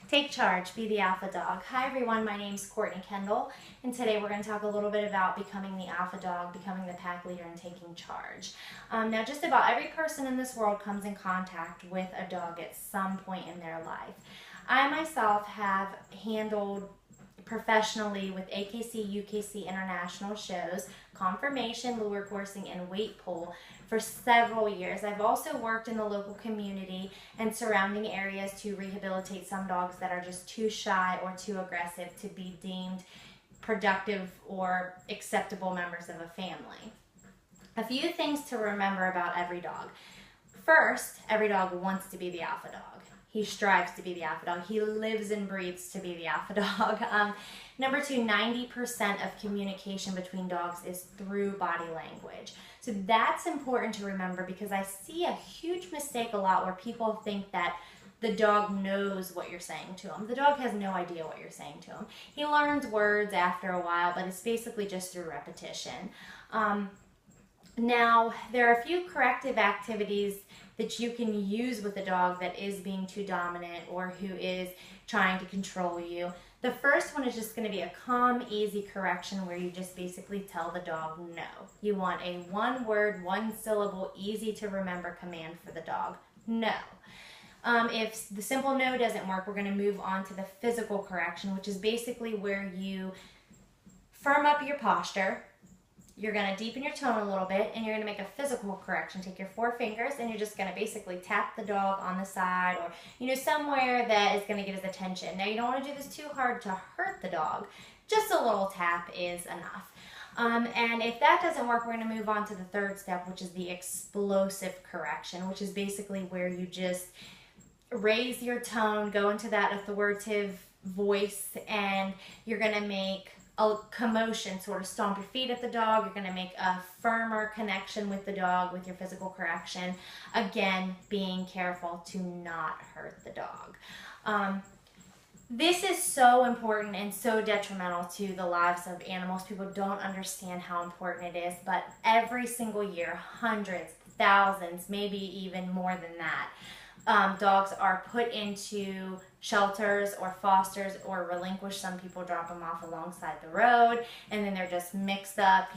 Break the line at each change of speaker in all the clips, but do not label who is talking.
Take charge, be the alpha dog. Hi everyone, my name's Courtney Kendall, and today we're going to talk a little bit about becoming the alpha dog, becoming the pack leader, and taking charge. Now, just about every person in this world comes in contact with a dog at some point in their life. I myself have handled professionally with AKC, UKC international shows, conformation, lure coursing, and weight pull for several years. I've also worked in the local community and surrounding areas to rehabilitate some dogs that are just too shy or too aggressive to be deemed productive or acceptable members of a family. A few things to remember about every dog. First, every dog wants to be the alpha dog. He strives to be the alpha dog. He lives and breathes to be the alpha dog. Number two, 90% of communication between dogs is through body language. So that's important to remember because I see a huge mistake a lot where people think that the dog knows what you're saying to him. The dog has no idea what you're saying to him. He learns words after a while, but it's basically just through repetition. Now, there are a few corrective activities that you can use with a dog that is being too dominant or who is trying to control you. The first one is just going to be a calm, easy correction where you just basically tell the dog no. You want a one-word, one-syllable, easy-to-remember command for the dog. No. If the simple no doesn't work, we're going to move on to the physical correction, which is basically where you firm up your posture. You're going to deepen your tone a little bit, and you're going to make a physical correction. Take your 4 fingers, and you're just going to basically tap the dog on the side or, somewhere that is going to get his attention. Now, you don't want to do this too hard to hurt the dog. Just a little tap is enough. And if that doesn't work, we're going to move on to the third step, which is the explosive correction, which is basically where you just raise your tone, go into that authoritative voice, and you're going to make a commotion, sort of stomp your feet at the dog. You're going to make a firmer connection with the dog with your physical correction. Again, being careful to not hurt the dog. This is so important and so detrimental to the lives of animals. People don't understand how important it is, but every single year, hundreds, thousands, maybe even more than that, dogs are put into shelters or fosters or relinquished. Some people drop them off alongside the road, and then they're just mixed up,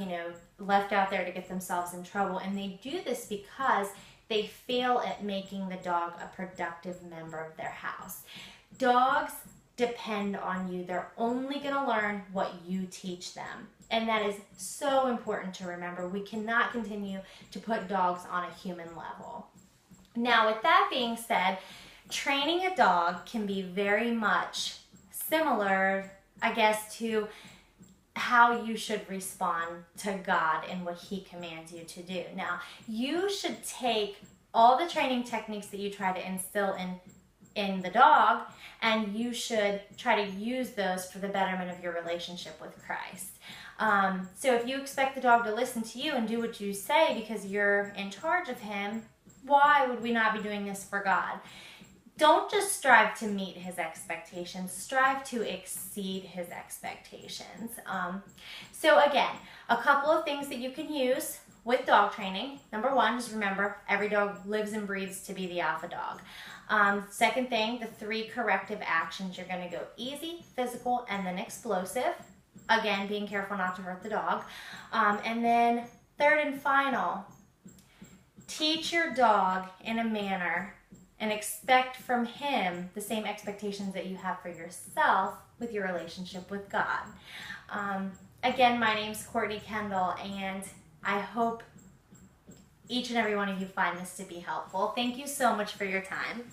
left out there to get themselves in trouble. And they do this because they fail at making the dog a productive member of their house. Dogs depend on you. They're only going to learn what you teach them. And that is so important to remember. We cannot continue to put dogs on a human level. Now, with that being said, training a dog can be very much similar, I guess, to how you should respond to God and what He commands you to do. Now, you should take all the training techniques that you try to instill in the dog, and you should try to use those for the betterment of your relationship with Christ. So if you expect the dog to listen to you and do what you say because you're in charge of him, why would we not be doing this for God? Don't just strive to meet His expectations. Strive to exceed His expectations. So again, a couple of things that you can use with dog training. Number one, just remember, every dog lives and breathes to be the alpha dog. Second thing, the 3 corrective actions. You're going to go easy, physical, and then explosive. Again, being careful not to hurt the dog. And then third and final, teach your dog in a manner and expect from him the same expectations that you have for yourself with your relationship with God. Again, my name's Courtney Kendall, and I hope each and every one of you find this to be helpful. Thank you so much for your time.